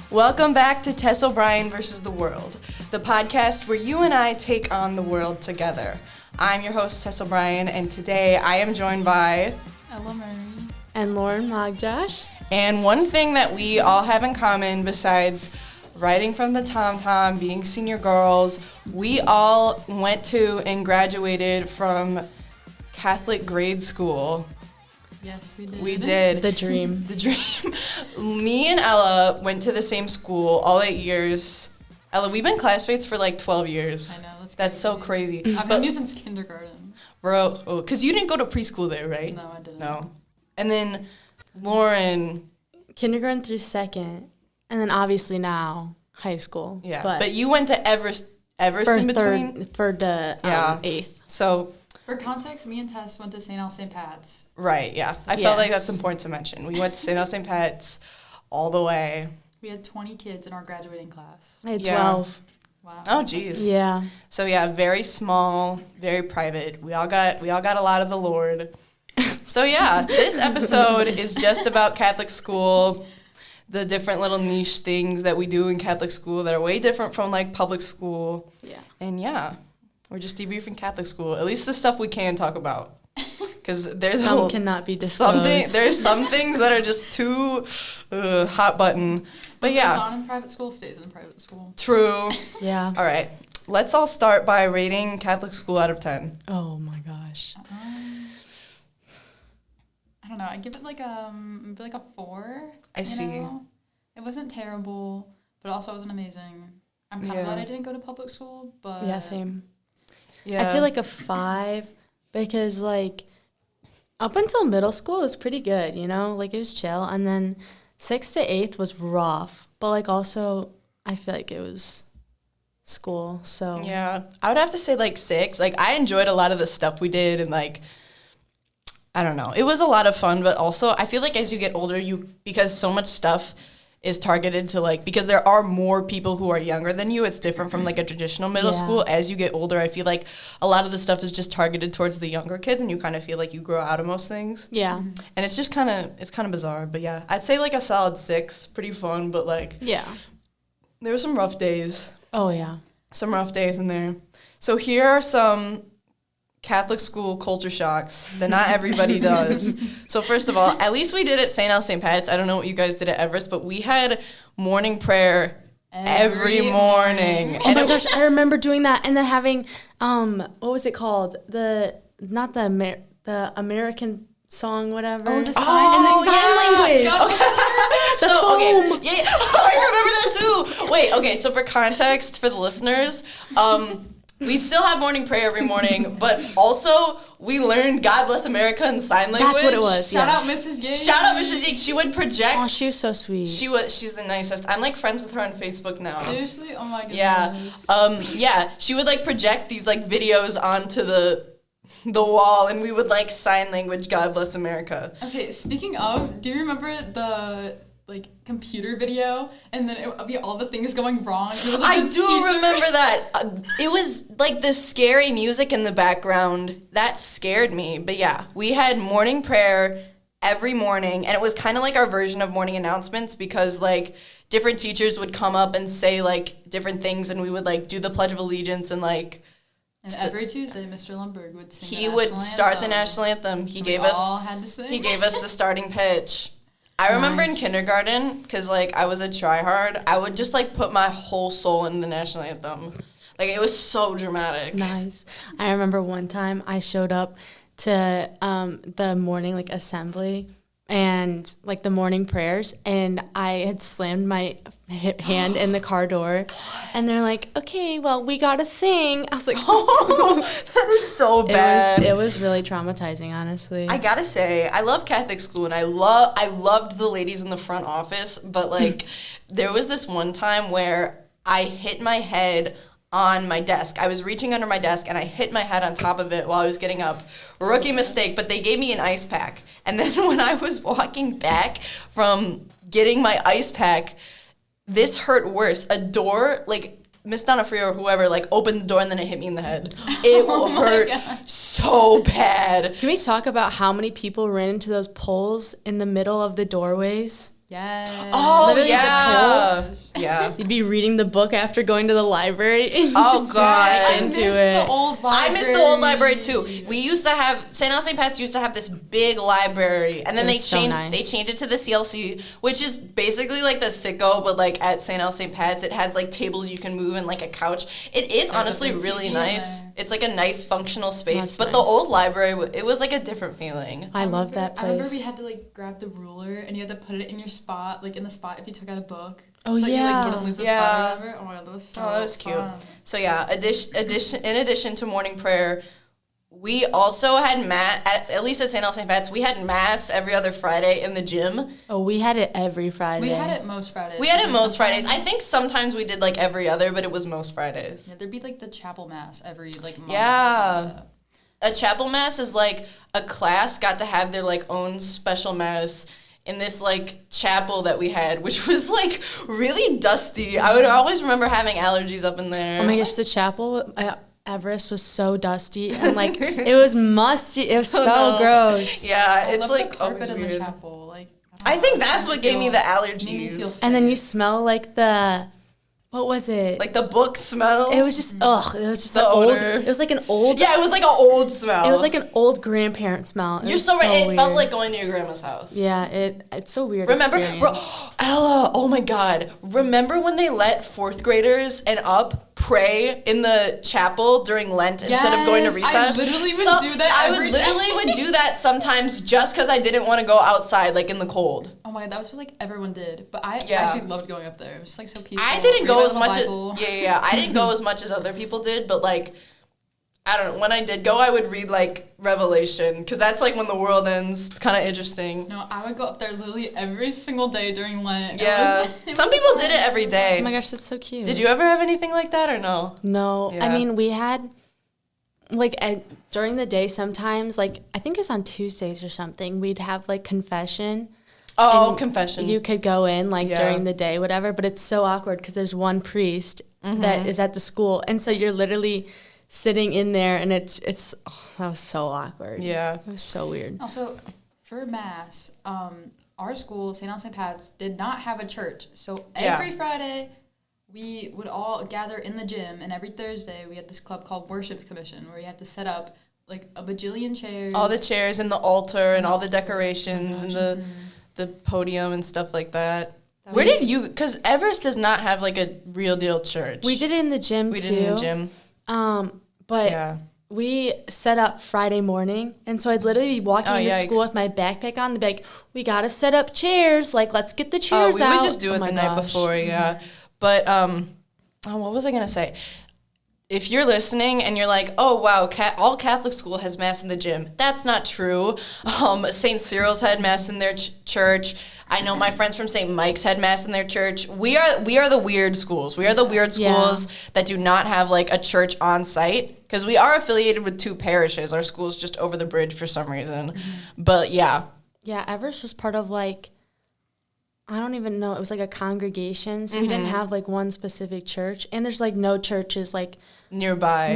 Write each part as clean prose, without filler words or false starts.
Welcome back to Tess O'Brien versus the World, the podcast where you and I take on the world together. I'm your host, Tess O'Brien, and today I am joined by Ella Murray and Lauren Magdziarz. And one thing that we all have in common besides writing from the tom-tom, being senior girls, we all went to and graduated from Catholic grade school. Yes, we did. We did. The dream. The dream. Me and Ella went to the same school all 8 years. Ella, we've been classmates for like 12 years. I know, that's crazy. That's so crazy. I've known you since kindergarten. Bro, because you didn't go to preschool there, right? No, I didn't. No. And then Lauren. Kindergarten through second, and then obviously now high school. Yeah, but you went to Everest in between? For the eighth. So. For context, me and Tess went to St. Pat's. Right, yeah. I felt like that's important to mention. We went to St. Pat's all the way. We had 20 kids in our graduating class. I had 12. Wow. Oh, geez. Yeah. So, yeah, very small, very private. We all got a lot of the Lord. So, yeah, this episode is just about Catholic school, the different little niche things that we do in Catholic school that are way different from, like, public school. Yeah. And, yeah, we're just debriefing Catholic school. At least the stuff we can talk about. Because there's some cannot be disclosed. There's some things that are just too hot button. But yeah. What's on in private school stays in private school. True. Yeah. All right. Let's all start by rating Catholic school out of 10. Oh my gosh. I don't know. I give it like a 4. I see. It wasn't terrible, but also wasn't amazing. I'm kind of glad I didn't go to public school, but yeah, same. Yeah. I'd say like a 5 because like up until middle school it was pretty good, you know, like it was chill, and then 6th to 8th was rough, but like also I feel like it was school, so yeah, I would have to say like 6. Like I enjoyed a lot of the stuff we did, and like I don't know, it was a lot of fun, but also I feel like as you get older, because so much stuff is targeted to like, because there are more people who are younger than you, it's different from like a traditional middle school. As you get older, I feel like a lot of the stuff is just targeted towards the younger kids, and you kind of feel like you grow out of most things. Yeah. And it's just kind of bizarre, but yeah, I'd say like a solid 6, pretty fun, but like there were some rough days. Oh yeah. Some rough days in there. So here are some Catholic school culture shocks that not everybody does. So first of all, at least we did at St. Pat's. I don't know what you guys did at Everest, but we had morning prayer every morning. Oh my gosh, I remember doing that, and then having what was it called? The American song, whatever. Oh, the sign language. Okay, I remember that too. Wait, okay, so for context for the listeners, we still have morning prayer every morning, but also we learned God Bless America in sign language. That's what it was. Shout out Mrs. Yates. Shout out Mrs. Yates. She would project. Oh, she was so sweet. She's the nicest. I'm like friends with her on Facebook now. Seriously? Oh my goodness. Yeah. She would like project these like videos onto the wall, and we would like sign language God Bless America. Okay, speaking of, do you remember the like computer video, and then it would be all the things going wrong? And it was, like, I do remember that. It was like the scary music in the background that scared me. But yeah, we had morning prayer every morning, and it was kind of like our version of morning announcements, because like different teachers would come up and say like different things, and we would like do the Pledge of Allegiance and like. And every Tuesday, Mr. Lundberg would sing. He would start the national anthem. He gave us the starting pitch. I remember in kindergarten, because, like, I was a tryhard, I would just, like, put my whole soul in the national anthem. Like, it was so dramatic. Nice. I remember one time I showed up to the morning, like, assembly and, like, the morning prayers, and I had slammed my hand in the car door, and they're like, okay, well, we gotta sing. I was like, oh, that is so bad. It was really traumatizing, honestly. I gotta say, I love Catholic school, and I loved the ladies in the front office, but, like, there was this one time where I hit my head on my desk. I was reaching under my desk, and I hit my head on top of it while I was getting up. Rookie mistake, but they gave me an ice pack. And then when I was walking back from getting my ice pack, this hurt worse. A door, like, Miss Donofrio or whoever, like, opened the door, and then it hit me in the head. It hurt so bad. Can we talk about how many people ran into those poles in the middle of the doorways? Yes. Oh, Literally yeah. Yeah. You'd be reading the book after going to the library. And you Oh, just God. get I into miss it. the old library. I miss the old library too. We used to have St. Al St. Pat's used to have this big library, and then It they was so changed nice. they changed it to the CLC, which is basically like the Sicko, but like at St. Al St. Pat's, it has like tables you can move and like a couch. It is honestly a big really TV in nice. there. It's like a nice functional space, That's but the nice. old library it was like a different feeling. I love that place. I remember we had to like grab the ruler and you had to put it in your spot, like in the spot if you took out a book. Oh, so you like yeah. wouldn't lose the Yeah. spot or whatever. Oh my god, that was so That was cute. fun. So yeah, in addition to morning prayer, we also had at least at St. Al St. Pat's, we had mass every other Friday in the gym. Oh, we had it every Friday. We had it most Fridays. We had it most Sometimes- Fridays. I think sometimes we did like every other, but it was most Fridays. Yeah, there'd be like the chapel mass every like month. Yeah. Or something like that. A chapel mass is like a class got to have their like own special mass in this like chapel that we had, which was like really dusty. I would always remember having allergies up in there. Oh my gosh, the chapel at Everest was so dusty and like it was musty. It was so no. gross. Yeah, I it's love like the carpet always in the weird. chapel. Like I don't think know, that's it what made gave me the made me feel allergies. sick. And then you smell like what was it? Like the book smell. It was just it was just The an old. odor. It was like an old. Yeah, it was like an old smell. It was like an old grandparent smell. It You're was so right. It weird. felt like going to your grandma's house. Yeah, it's so weird. Remember, experience. Ella, oh my God. Remember when they let fourth graders and up pray in the chapel during Lent instead of going to Yes, recess? I literally would do that I every would literally day. would do that sometimes just because I didn't want to go outside, like in the cold. Oh my god, that was what like everyone did. But I Yeah. actually loved going up there. It was just like so peaceful. I didn't Read go my as little much as, Bible. yeah. I didn't go as much as other people did, but like, I don't know. When I did go, I would read like Revelation because that's like when the world ends. It's kind of interesting. No, I would go up there literally every single day during Lent. Yeah. Some people did it every Oh day. my gosh, that's so cute. Did you ever have anything like that or no? No, Yeah. I mean we had like during the day sometimes like I think it's on Tuesdays or something we'd have like confession. Oh, And confession. You could go in like Yeah. during the day, whatever, but it's so awkward because there's one priest that is at the school, and so you're literally sitting in there, and it's that was so awkward. Yeah. It was so weird. Also, for Mass, our school, St. Al St. Pat's, did not have a church. So every Friday, we would all gather in the gym, and every Thursday, we had this club called Worship Commission, where you have to set up like a bajillion chairs. All the chairs and the altar and all the decorations and the podium and stuff like that. Where did you? Because Everest does not have like a real deal church. We did it in the gym We too. did it in the gym. But Yeah. we set up Friday morning, and so I'd literally be walking Oh, into yikes. school with my backpack on. They'd be like, "We gotta set up chairs. Like, let's get the Oh, chairs we out." would just do it Oh the my night gosh. before, yeah. But what was I gonna say? If you're listening and you're like, oh wow, all Catholic school has mass in the gym, that's not true. St. Cyril's had mass in their church. I know my friends from St. Mike's had mass in their church. We are the weird schools. We are the weird schools that do not have like a church on site because we are affiliated with 2 parishes. Our school's just over the bridge for some reason. But yeah. Yeah, Everest was part of like, I don't even know. It was like a congregation, so we didn't have like one specific church, and there's like no churches like Nearby.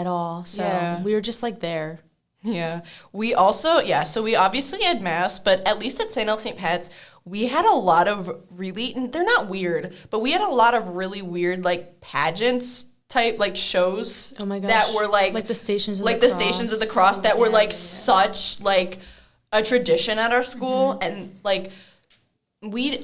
at all. So Yeah. we were just like there. Yeah. We also, so we obviously had mass, but at least at St. Al St. Pat's, we had a lot of really, they're not weird, but we had a lot of really weird, like, pageants type, like, shows. Oh my gosh. That were, like the Stations of like the the Stations of the Cross that were, like, such, like, a tradition at our school. And, like,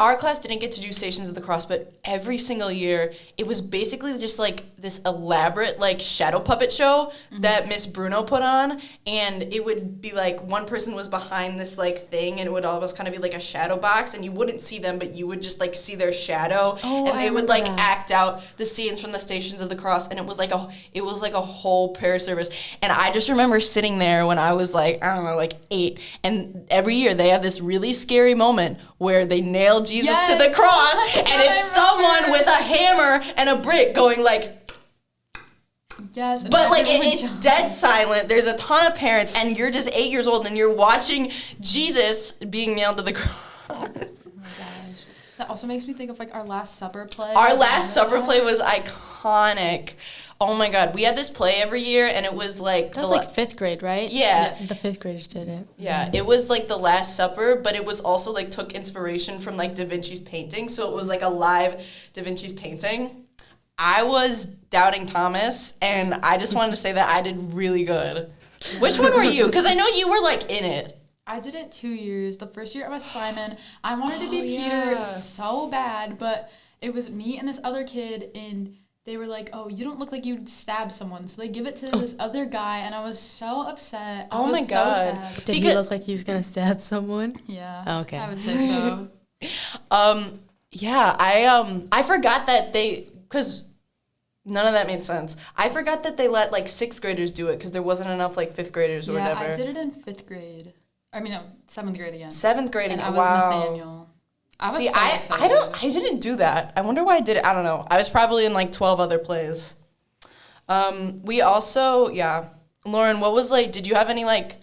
our class didn't get to do Stations of the Cross, but every single year it was basically just like this elaborate like shadow puppet show that Miss Bruno put on, and it would be like one person was behind this like thing, and it would almost kind of be like a shadow box, and you wouldn't see them, but you would just like see their shadow, Oh, and I they would remember like that. act out the scenes from the Stations of the Cross, and it was like a whole prayer service, and I just remember sitting there when I was like, I don't know, like 8, and every year they have this really scary moment where they nail Jesus to the Yes. cross, Oh my and God, it's I someone remember. with a hammer and a brick going like, Yes. and but like everyone would it's jump. dead silent. There's a ton of parents, and you're just 8 years old, and you're watching Jesus being nailed to the cross. Oh my gosh. That also makes me think of, like, our Last Supper play. Our Last Supper play was iconic. Oh my God. We had this play every year, and it was like... That was like 5th grade, right? Yeah. The 5th graders did it. Yeah, it was like the Last Supper, but it was also like took inspiration from like Da Vinci's painting. So it was like a live Da Vinci's painting. I was Doubting Thomas, and I just wanted to say that I did really good. Which one were you? Because I know you were like in it. I did it 2 years. The first year I was Simon. I wanted to be Peter so bad, but it was me and this other kid, and they were like, oh, you don't look like you'd stab someone. So they give it to this other guy, and I was so upset. Oh my God. So sad. Did he look like he was going to stab someone? Yeah. Oh, okay. I would say so. Yeah, I forgot that because none of that made sense. I forgot that they let like 6th graders do it because there wasn't enough like 5th graders or whatever. Yeah, I did it in 5th grade. I mean, no, 7th grade again. 7th grade again. And I was Nathaniel. I was excited. I didn't do that. I wonder why I did it. I don't know. I was probably in like 12 other plays. We also, Lauren, what was like, did you have any like,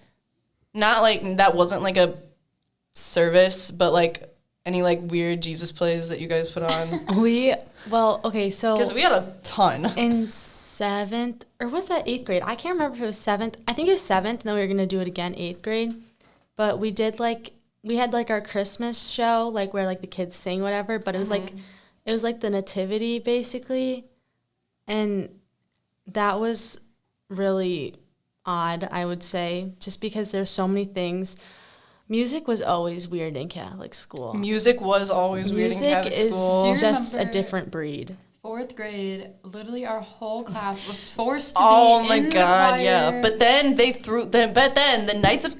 not like, that wasn't like a service, but like any like weird Jesus plays that you guys put on? So Because we had a ton. in 7th, or was that 8th grade? I can't remember if it was 7th. I think it was 7th, and then we were going to do it again 8th grade. But we did like, we had like our Christmas show, like where like the kids sing whatever, but it was like the nativity basically. And that was really odd, I would say, just because there's so many things. Music was always weird in Catholic school. Music was always weird in Catholic school. Music is just a different breed. 4th grade, literally our whole class was forced to Oh be my in the God, choir. yeah. But then the Knights of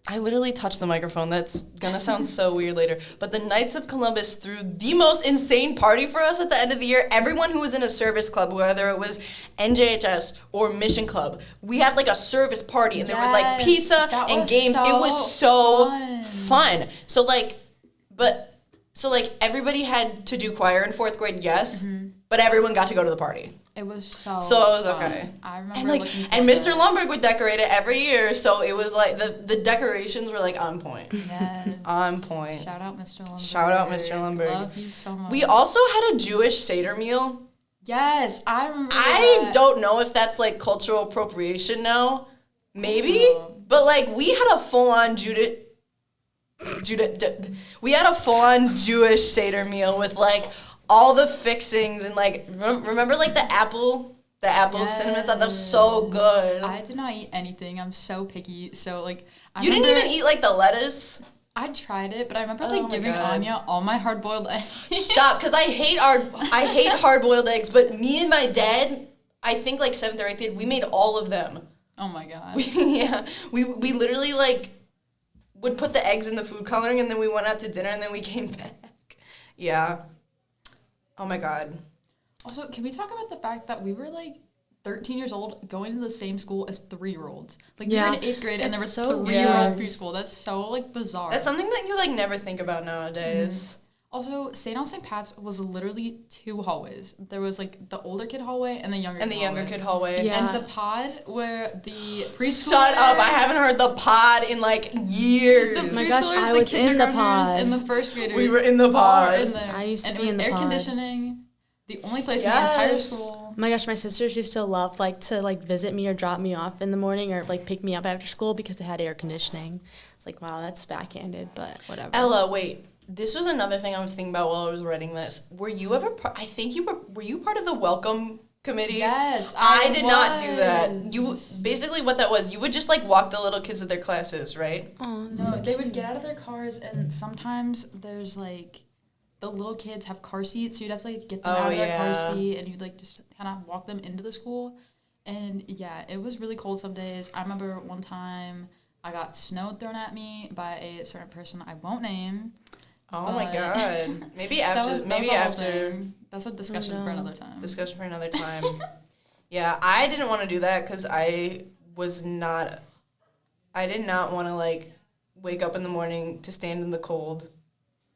I literally touched the microphone. That's gonna sound so weird later. But the Knights of Columbus threw the most insane party for us at the end of the year. Everyone who was in a service club, whether it was NJHS or Mission Club, we had like a service party, and there was like pizza and games. It was so fun. So like everybody had to do choir in 4th grade, yes, but everyone got to go to the party. It was so it was fun. okay. I remember and Mr. Lumberg would decorate it every year, so it was like the decorations were like on point. Yes. On point. Shout out Mr. Lumberg. Shout out Mr. Lumberg. Love you so much. We also had a Jewish Seder meal. Yes, I remember I don't know if that's like cultural appropriation now. Maybe. But like we had a full-on we had a full-on Jewish Seder meal with like all the fixings and like remember like the apple cinnamon stuff. That was so good. I did not eat anything. I'm so picky. So like you didn't even eat like the lettuce. I tried it, but I remember like giving Anya all my hard-boiled eggs. Stop, because I hate hard-boiled eggs. But me and my dad, I think like 7th or 8th grade, we made all of them. Oh my God. We literally like would put the eggs in the food coloring, and then we went out to dinner, and then we came back. Yeah. Oh my God. Also, can we talk about the fact that we were like 13 years old going to the same school as 3-year-olds? Like we were in 8th grade and there was 3-year-old preschool. That's so like bizarre. That's something that you like never think about nowadays. Also, St. Pat's was literally 2 hallways. There was like the older kid hallway and the younger kid hallway. Yeah. And the pod where the preschoolers... Shut up, I haven't heard the pod in like years. The my gosh, preschoolers, I the was in the pod. And the first graders. We were in the pod. All were in there. I used to and be in the it was air pod. conditioning. The only place in the entire school. Oh my gosh, my sisters used to love like to like visit me or drop me off in the morning or like pick me up after school because they had air conditioning. It's like, wow, that's backhanded, but whatever. Ella, wait. This was another thing I was thinking about while I was writing this. Were you ever were you part of the welcome committee? Yes, I did not do that. You basically what that was, you would just like walk the little kids to their classes, right? Oh, no, they would get out of their cars, and sometimes there's like the little kids have car seats, so you'd have to like get them out of their car seat, and you'd like just kind of walk them into the school. And yeah, it was really cold some days. I remember one time I got snow thrown at me by a certain person I won't name. Oh my God. Maybe after. That's a discussion for another time. Discussion for another time. Yeah, I didn't want to do that because I did not want to like wake up in the morning to stand in the cold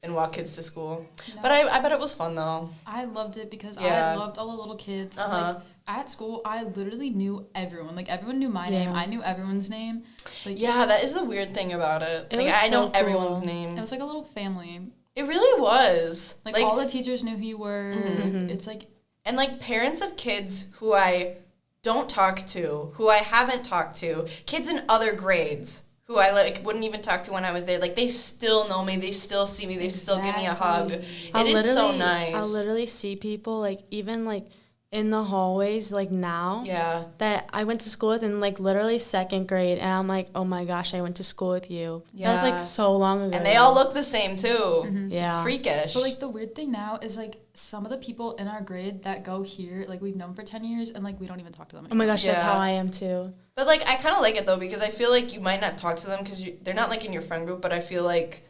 and walk kids to school. No. But I bet it was fun though. I loved it because I loved all the little kids. Like, at school, I literally knew everyone. Like, everyone knew my name. I knew everyone's name. Like, yeah, that is the weird thing about it. Like, I know everyone's name. It was like a little family. It really was. Like all the teachers knew who you were. It's like... And, like, parents of kids who I don't talk to, who I haven't talked to, kids in other grades who I, like, wouldn't even talk to when I was there, like, they still know me, they still see me, they still give me a hug. It is so nice. I'll literally see people, like, even, like, in the hallways, like, now. Yeah. That I went to school with in, like, literally second grade, and I'm like, oh, my gosh, I went to school with you. Yeah. That was, like, so long ago. And they all look the same, too. Yeah. It's freakish. But, like, the weird thing now is, like, some of the people in our grade that go here, like, we've known for 10 years, and, like, we don't even talk to them anymore. Oh, my gosh, that's how I am, too. But, like, I kind of like it, though, because I feel like you might not talk to them because they're not, like, in your friend group, but I feel like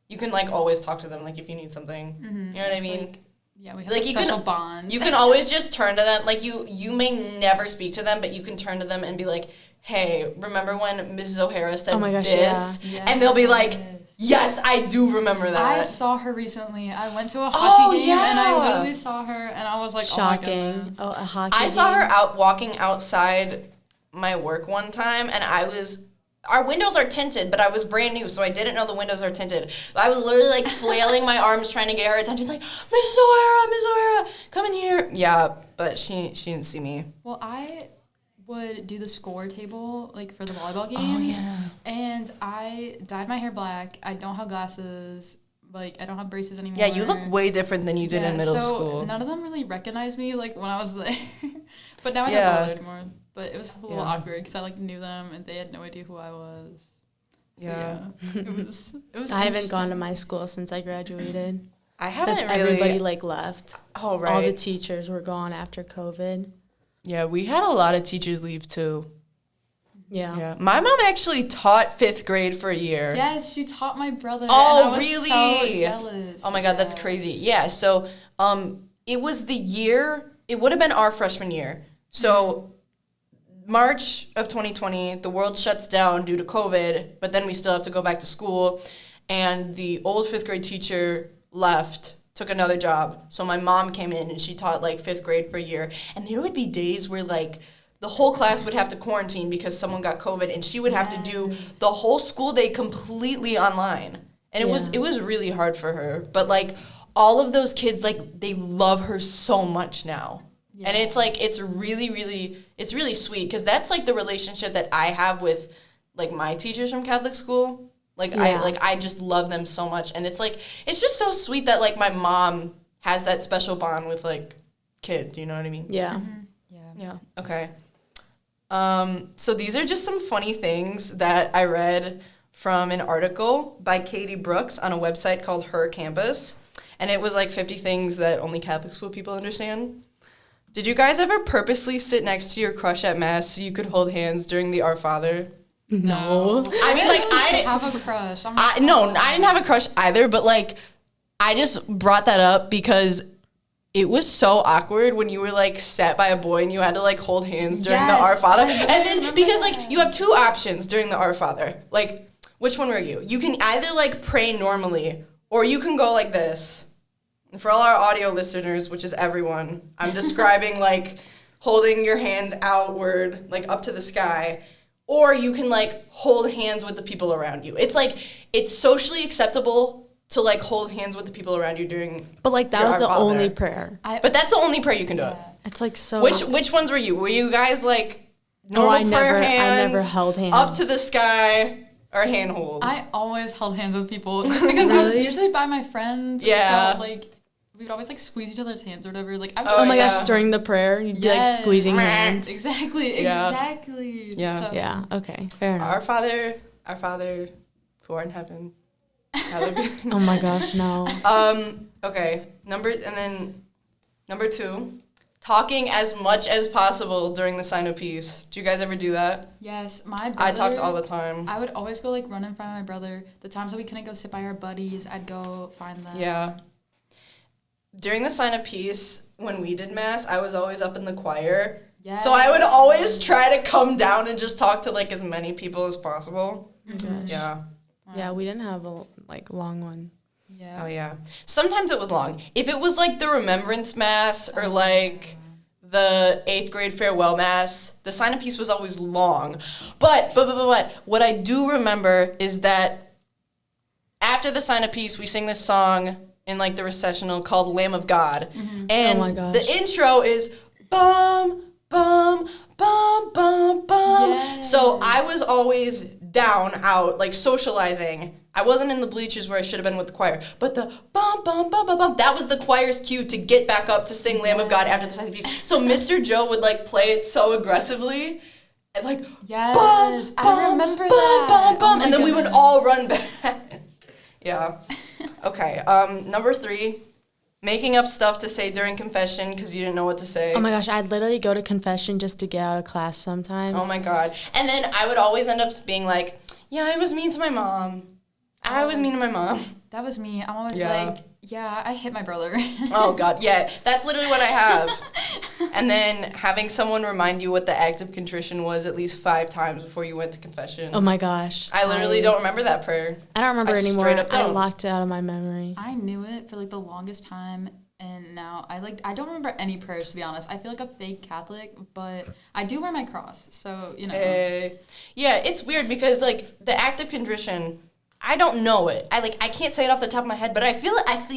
you can, like, always talk to them, like, if you need something. You know what I mean? Like, yeah, we have like, a special bond. You can always just turn to them. Like, you may never speak to them, but you can turn to them and be like, hey, remember when Mrs. O'Hara said this? Yeah. And they'll be like, yes, I do remember that. I saw her recently. I went to a hockey game, and I literally saw her, and I was like, shocking. Oh, my goodness. Oh, a hockey I saw game? her out walking outside my work one time, and our windows are tinted, but I was brand new, so I didn't know the windows are tinted. I was literally, like, flailing my arms trying to get her attention, like, Mrs. O'Hara, come in here. Yeah, but she didn't see me. Well, I would do the score table, like, for the volleyball games. Oh, yeah. And I dyed my hair black. I don't have glasses. Like, I don't have braces anymore. Yeah, you look way different than you did in middle school. None of them really recognized me, like, when I was there. But now I don't bother anymore. But it was a little awkward because I, like, knew them, and they had no idea who I was. So, it was I haven't gone to my school since I graduated. I haven't really. Everybody, like, left. Oh, right. All the teachers were gone after COVID. Yeah, we had a lot of teachers leave, too. Yeah. My mom actually taught 5th grade for a year. Yes, she taught my brother. Oh, and I was really? so jealous. Oh, my God, that's crazy. Yeah, so it was the year, it would have been our freshman year. So March of 2020, the world shuts down due to COVID, but then we still have to go back to school. And the old 5th grade teacher left, took another job. So my mom came in and she taught, like, 5th grade for a year. And there would be days where, like, the whole class would have to quarantine because someone got COVID, and she would have to do the whole school day completely online. And it was really hard for her. But, like, all of those kids, like, they love her so much now. Yeah. And it's, like, it's really sweet because that's, like, the relationship that I have with, like, my teachers from Catholic school. Like, I just love them so much. And it's, like, it's just so sweet that, like, my mom has that special bond with, like, kids. You know what I mean? Yeah. Yeah. Okay. So these are just some funny things that I read from an article by Katie Brooks on a website called Her Campus. And it was, like, 50 things that only Catholic school people understand. Did you guys ever purposely sit next to your crush at Mass so you could hold hands during the Our Father? No. I mean, like, I have a crush. I didn't have a crush either, but, like, I just brought that up because it was so awkward when you were, like, sat by a boy and you had to, like, hold hands during the Our Father. And then, because, like, you have 2 options during the Our Father. Like, which one were you? You can either, like, pray normally, or you can go like this. And for all our audio listeners, which is everyone, I'm describing, like, holding your hands outward, like, up to the sky. Or you can, like, hold hands with the people around you. It's, like, it's socially acceptable to, like, hold hands with the people around you during But, like, that was the only prayer. But that's the only prayer you can do it. It's, like, so... Which ones were you? Were you guys, like, normal prayer hands? I never held hands. Up to the sky, or hand holds? I always held hands with people just because I was usually by my friends. Yeah. So, like, we would always, like, squeeze each other's hands or whatever. Like, oh my gosh, during the prayer, you'd be, like, squeezing hands. Exactly. Yeah. So, yeah, okay, fair enough. Our Father, who art in heaven. Oh my gosh, no. Okay, number 2, talking as much as possible during the sign of peace. Do you guys ever do that? Yes, my brother. I talked all the time. I would always go, like, run in front of my brother. The times that we couldn't go sit by our buddies, I'd go find them. Yeah. During the sign of peace, when we did Mass, I was always up in the choir. Yes. So I would always try to come down and just talk to, like, as many people as possible. Mm-hmm. Yeah. Wow. Yeah, we didn't have a, like, long one. Yeah. Oh, yeah. Sometimes it was long. If it was, like, the Remembrance Mass or, like, the 8th grade farewell Mass, the sign of peace was always long. But what I do remember is that after the sign of peace, we sing this song in like the recessional called Lamb of God. And Oh my gosh. the intro is bum, bum, bum, bum, bum. Yes. So I was always down, out, like socializing. I wasn't in the bleachers where I should have been with the choir. But the bum, bum, bum, bum, bum, that was the choir's cue to get back up to sing Lamb of God after the sign of peace. So Mr. Joe would like play it so aggressively. And like, Yes, bum, I remember bum, that. bum, bum, Oh my and then we would goodness. all run back. Yeah. Okay. Number 3, making up stuff to say during confession because you didn't know what to say. Oh my gosh, I'd literally go to confession just to get out of class sometimes. Oh my God. And then I would always end up being like, yeah, I was mean to my mom. I was mean to my mom. That was me. I'm always Yeah. like, yeah, I hit my brother. Oh God, yeah. That's literally what I have. And then having someone remind you what the act of contrition was at least 5 times before you went to confession. Oh my gosh. I literally don't remember that prayer. I don't remember I anymore. straight up I don't. locked it out of my memory. I knew it for like the longest time, and now I don't remember any prayers, to be honest. I feel like a fake Catholic, but I do wear my cross, so you know. Yeah, it's weird because like the act of contrition, I don't know it. I can't say it off the top of my head, but I feel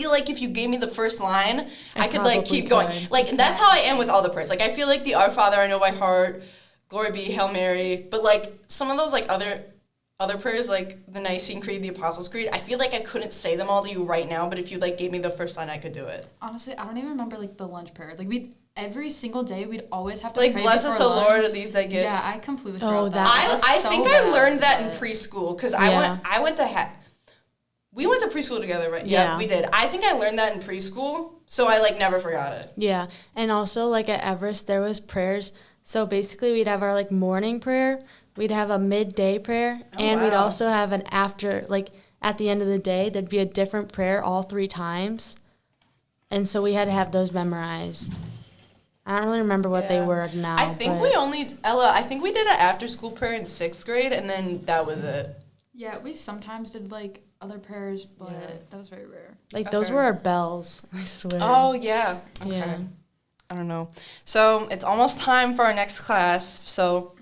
like if you gave me the first line, I could like probably keep going. could. Like that's how I am with all the prayers. Like I feel like the Our Father I know by heart, Glory be, Hail Mary, but like some of those like other prayers like the Nicene Creed, the Apostles' Creed, I feel like I couldn't say them all to you right now, but if you like gave me the first line, I could do it. Honestly, I don't even remember like the lunch prayer. Like every single day we'd always have to Like pray bless us, before O Lord, lunch. these thy gifts. Yeah, I completely Oh, forgot that. I That's so think bad, I learned that in but- preschool because Yeah. I went to we went to preschool together, right? Yeah. We did. I think I learned that in preschool, so I like never forgot it. Yeah. And also like at Everest there was prayers. So basically we'd have our like morning prayer, we'd have a midday prayer, Oh, and we'd wow. also have an after, like at the end of the day, there'd be a different prayer all 3 times. And so we had to have those memorized. I don't really remember what they Yeah. were now. I think but Ella, I think we did an after school prayer in 6th grade, and then that was it. Yeah, we sometimes did like other prayers, but Yeah. that was very rare. like those Okay. were our bells, I swear. Oh, yeah. Okay. Yeah. I don't know. So it's almost time for our next class, so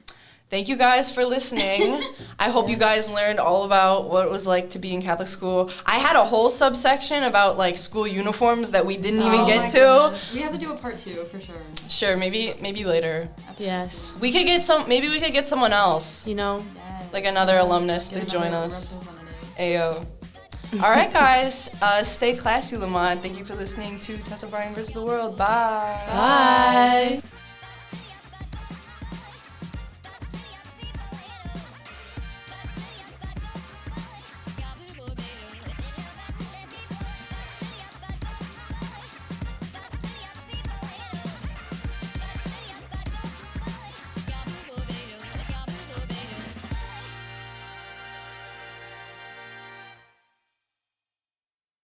thank you guys for listening. I hope you guys learned all about what it was like to be in Catholic school. I had a whole subsection about like school uniforms that we didn't even Oh get my to. goodness. We have to do a part 2 for sure. Sure, maybe later. Yes. We could get someone else, You know, Yes. like another alumnus to Get join another us. representative. Ayo. All right, guys. Stay classy, Lamont. Thank you for listening to Tess O'Brien vs. the World. Bye. bye.